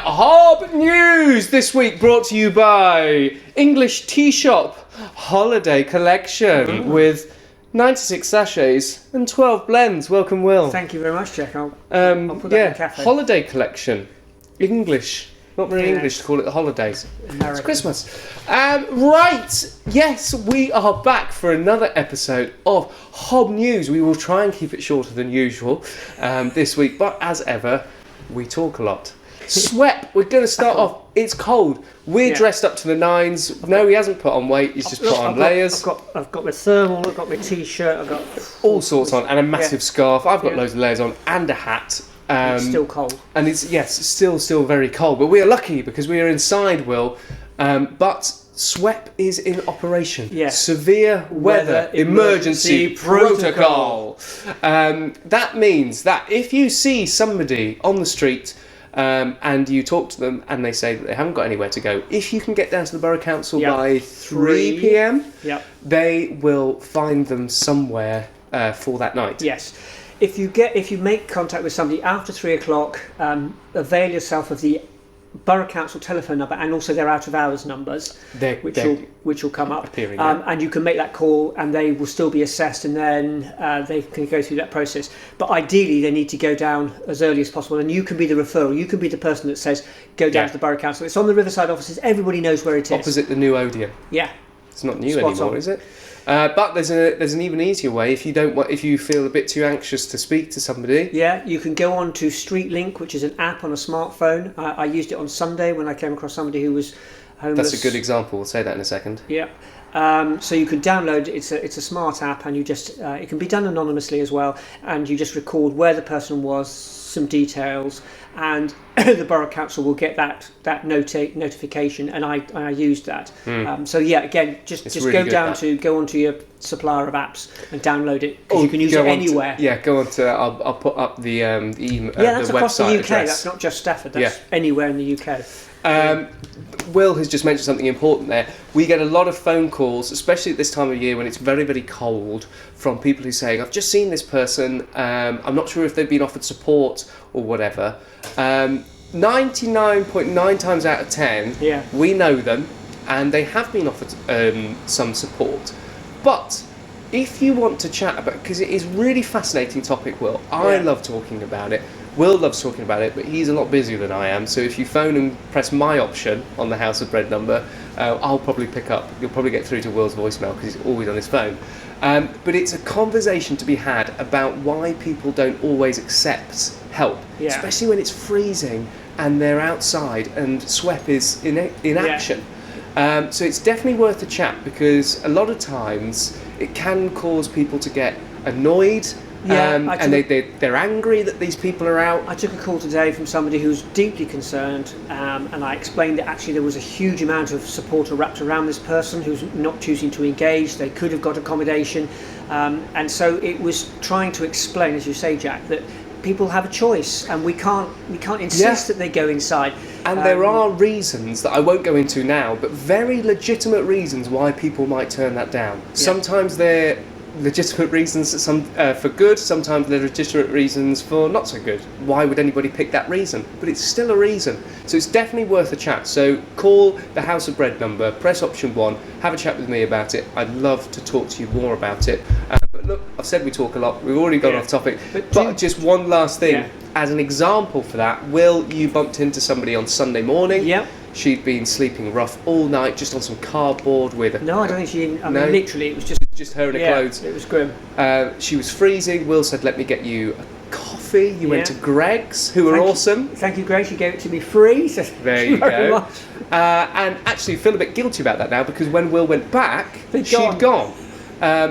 HoBNews this week brought to you by English Tea Shop Holiday Collection with 96 sachets and 12 blends. Welcome, Will. Thank you very much, Jack. I'll put that in the cafe. Holiday Collection. English. Not very English to call it the holidays. American. It's Christmas. Right. Yes, we are back for another episode of HoBNews. We will try and keep it shorter than usual this week, but as ever, we talk a lot. SWEP, we're going to start off. It's cold. We're dressed up to the nines. No, he hasn't put on weight. He's just put on layers. I've got my thermal. I've got my t-shirt. I've got all sorts on, and a massive scarf. I've got loads of layers on, and a hat. It's still cold. And it's still very cold. But we are lucky because we are inside, Will. But SWEP is in operation. Yes. Severe Weather Emergency Protocol. That means that if you see somebody on the street and you talk to them and they say that they haven't got anywhere to go, if you can get down to the Borough Council by 3 p.m, they will find them somewhere for that night. Yes. If you make contact with somebody after 3 o'clock, avail yourself of the Borough Council telephone number and also their out of hours numbers, which will come up, and you can make that call and they will still be assessed, and then they can go through that process. But ideally, they need to go down as early as possible, and you can be the referral. You can be the person that says go down to the Borough Council. It's on the Riverside offices. Everybody knows where it is. Opposite the new Odeon. Yeah, it's not new anymore, is it? But there's an even easier way if you feel a bit too anxious to speak to somebody. Yeah, you can go on to StreetLink, which is an app on a smartphone. I used it on Sunday when I came across somebody who was homeless. That's a good example. We'll say that in a second. Yeah. So you can download it's a smart app, and you just it can be done anonymously as well, and you just record where the person was, some details, and the Borough Council will get that notification, and I used that. So again, just really go onto your supplier of apps and download it, because you can use it anywhere. Go on to I'll put up the that's the across website the UK. address. That's not just Stafford. That's anywhere in the UK. Will has just mentioned something important there. We get a lot of phone calls, especially at this time of year when it's very, very cold, from people who say, I've just seen this person, I'm not sure if they've been offered support or whatever. 99.9 times out of 10, we know them and they have been offered some support. But if you want to chat about it, because it is a really fascinating topic, Will, I love talking about it. Will loves talking about it, but he's a lot busier than I am. So if you phone and press my option on the House of Bread number, I'll probably pick up. You'll probably get through to Will's voicemail because he's always on his phone. But it's a conversation to be had about why people don't always accept help, especially when it's freezing and they're outside and SWEP is in action. So it's definitely worth a chat, because a lot of times it can cause people to get annoyed. And they're angry that these people are out. I took a call today from somebody who's deeply concerned, and I explained that actually there was a huge amount of support wrapped around this person who's not choosing to engage. They could have got accommodation, and so it was trying to explain, as you say, Jack, that people have a choice, and we can't insist that they go inside. And there are reasons that I won't go into now, but very legitimate reasons why people might turn that down. Sometimes they're legitimate reasons for good, sometimes they're legitimate reasons for not so good. Why would anybody pick that reason? But it's still a reason, so it's definitely worth a chat. So call the House of Bread number, press option 1, have a chat with me about it. I'd love to talk to you more about it. But look, I've said we talk a lot, we've already gone off topic, but just one last thing as an example for that. Will, you bumped into somebody on Sunday morning. She'd been sleeping rough all night, just on some cardboard with No, I don't think she... I mean, literally, it was just her in her clothes. It was grim. She was freezing. Will said, let me get you a coffee. You went to Greg's, who were awesome. Thank you, Greg. She gave it to me free. So there you go. And actually feel a bit guilty about that now, because when Will went back, she'd gone.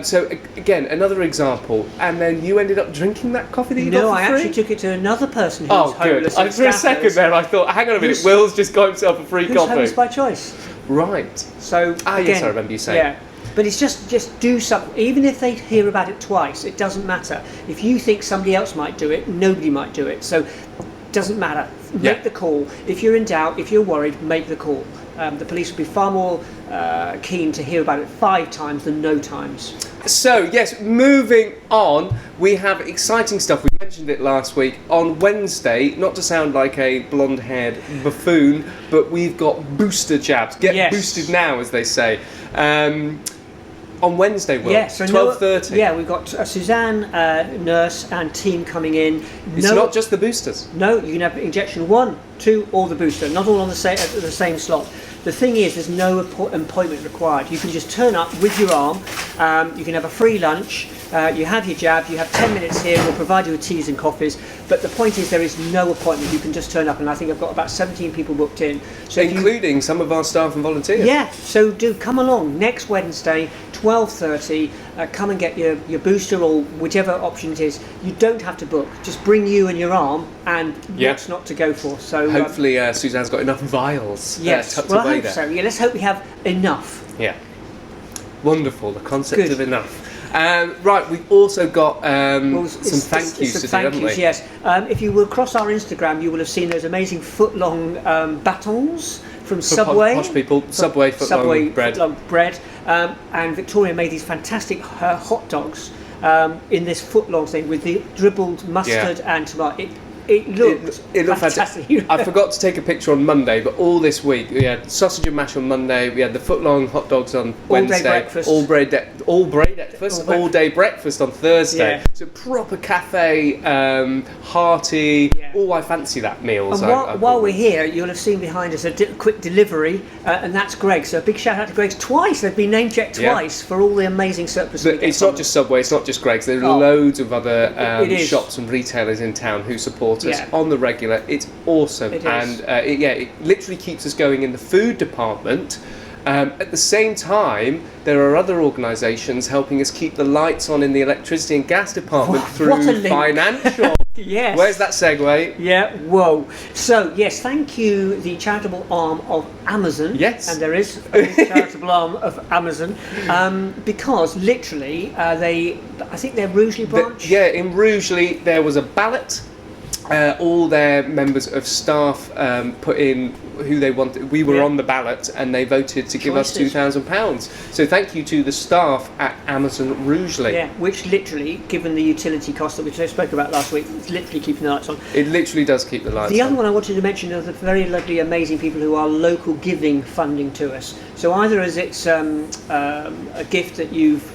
So again, another example. And then you ended up drinking that coffee that you got for free? No, I actually took it to another person who was homeless. Good. For a second there, I thought, hang on a minute, Will's just got himself a free coffee. Homeless by choice. Right. So again, yes, I remember you saying. Yeah. But it's just do something. Even if they hear about it twice, it doesn't matter. If you think somebody else might do it, nobody might do it. So it doesn't matter. Make the call. If you're in doubt, if you're worried, make the call. The police will be far more keen to hear about it 5 times than no times. So, yes, moving on, we have exciting stuff. We mentioned it last week. On Wednesday, not to sound like a blonde-haired buffoon, but we've got booster jabs. Get boosted now, as they say. On Wednesday, Will, so 12:30. We've got Suzanne, nurse, and team coming in. It's not just the boosters. No, you can have injection 1, 2, or the booster. Not all on the same slot. The thing is, there's no appointment required. You can just turn up with your arm. You can have a free lunch. You have your jab. You have 10 minutes here. We'll provide you with teas and coffees. But the point is, there is no appointment. You can just turn up, and I think I've got about 17 people booked in. So including some of our staff and volunteers. Yeah. So do come along next Wednesday, 12:30. Come and get your booster or whichever option it is. You don't have to book. Just bring you and your arm, and what's not to go for. So hopefully Suzanne's got enough vials. Yes. Tucked Well, away I hope there. so. Yeah. Let's hope we have enough. Yeah. Wonderful. The concept of enough. Right, we've also got some thank yous to do, haven't we? Yes. If you will cross our Instagram, you will have seen those amazing foot-long batons from Subway. Posh people, Subway foot-long bread. Foot-long bread. And Victoria made these fantastic hot dogs in this foot-long thing with the dribbled mustard and tomato. It looked fantastic. I forgot to take a picture on Monday, but all this week we had sausage and mash on Monday. We had the foot-long hot dogs on Wednesday. All day breakfast on Thursday. Yeah. So proper cafe, hearty. Yeah. Oh, I fancy that meal. And while we're here, you'll have seen behind us a quick delivery, and that's Greg. So a big shout out to Greg's twice. They've been name checked twice for all the amazing surplus. But it's not just Subway. It's not just Greg's. There's loads of other shops and retailers in town who support us on the regular. It's awesome. It literally keeps us going in the food department. At the same time, there are other organisations helping us keep the lights on in the electricity and gas department through financial. Yes. Where's that segue? Yeah, whoa. So, yes, thank you, the charitable arm of Amazon. Yes. And there is a charitable arm of Amazon, because literally, I think they're Rugeley branch. In Rugeley, there was a ballot. All their members of staff put in who they wanted. We were on the ballot, and they voted to give us £2,000. So thank you to the staff at Amazon Rugeley. Yeah, which literally, given the utility cost that we spoke about last week, it's literally keeping the lights on. It literally does keep the lights on. The other one I wanted to mention are the very lovely, amazing people who are local giving funding to us. So either as it's a gift that you've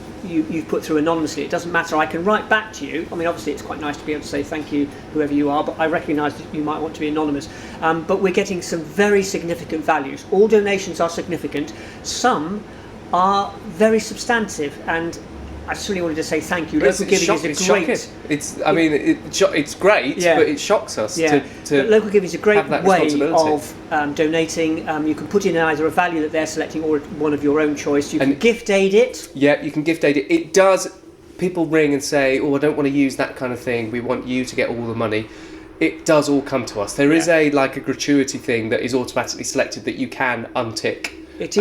put through anonymously, it doesn't matter. I can write back to you. I mean, obviously it's quite nice to be able to say thank you, whoever you are, but I recognise that you might want to be anonymous. But we're getting some very significant values. All donations are significant. Some are very substantive, and I just really wanted to say thank you. Local giving is a great. It's great, but it shocks us. But local giving is a great way of donating. You can put in either a value that they're selecting or one of your own choice. You can gift aid it. Yeah, you can gift aid it. It does. People ring and say, "Oh, I don't want to use that kind of thing. We want you to get all the money." It does all come to us. There is a gratuity thing that is automatically selected that you can untick. It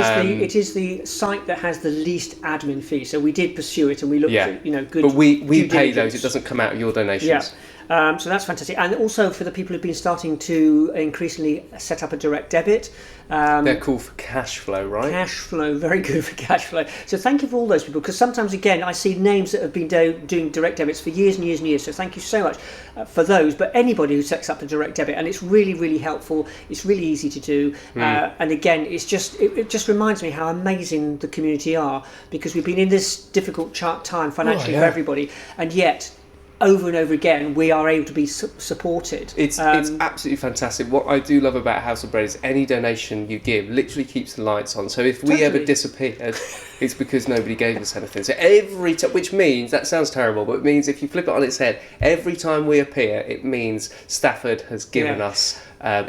is the site that has the least admin fee. So we did pursue it, and we looked at good. But we pay those. It doesn't come out of your donations. Yeah. So that's fantastic. And also for the people who've been starting to increasingly set up a direct debit. They're cool for cash flow, right? Cash flow, very good for cash flow. So thank you for all those people, because sometimes, again, I see names that have been doing direct debits for years and years and years. So thank you so much for those. But anybody who sets up a direct debit, and it's really, really helpful. It's really easy to do. And again, it just reminds me how amazing the community are, because we've been in this difficult time financially for everybody, and yet over and over again we are able to be supported. It's absolutely fantastic. What I do love about House of Bread is any donation you give literally keeps the lights on. So if we ever disappeared, it's because nobody gave us anything. So every time, which means, that sounds terrible, but it means if you flip it on its head, every time we appear, it means Stafford has given us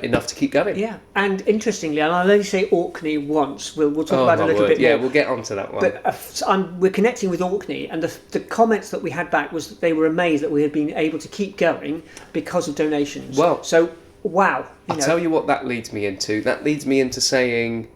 enough to keep going. Yeah, and interestingly, and I'll only say Orkney once, we'll talk about it a little bit more. Yeah, we'll get onto that one. But we're connecting with Orkney, and the comments that we had back was that they were amazed that we had been able to keep going because of donations. Well, so wow. I'll tell you what that leads me into. That leads me into saying,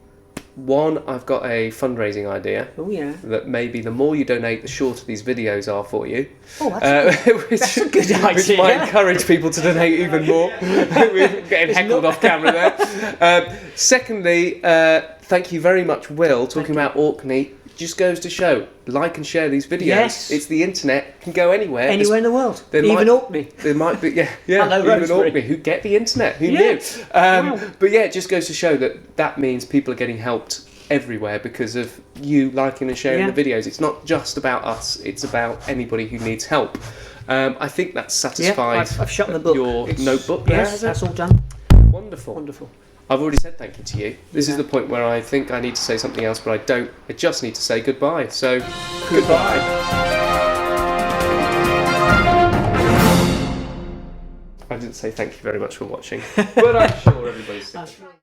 one, I've got a fundraising idea. Oh yeah. That maybe the more you donate, the shorter these videos are for you. Oh, that's a good idea. Which might encourage people to donate even more. We're getting heckled off camera there. Secondly, thank you very much, Will, talking about Orkney. just goes to show, like and share these videos. Yes. It's the internet, can go anywhere. Anywhere in the world. Even Orkney. There might be, even Rosemary. Orkney, who get the internet. Who knew? But yeah, it just goes to show that means people are getting helped everywhere because of you liking and sharing the videos. It's not just about us, it's about anybody who needs help. I think that's satisfied. I've shut the book. Your notebook. Yes, that's all done. Wonderful. I've already said thank you to you. This is the point where I think I need to say something else, but I don't. I just need to say goodbye. So, goodbye. I didn't say thank you very much for watching, but I'm sure everybody's.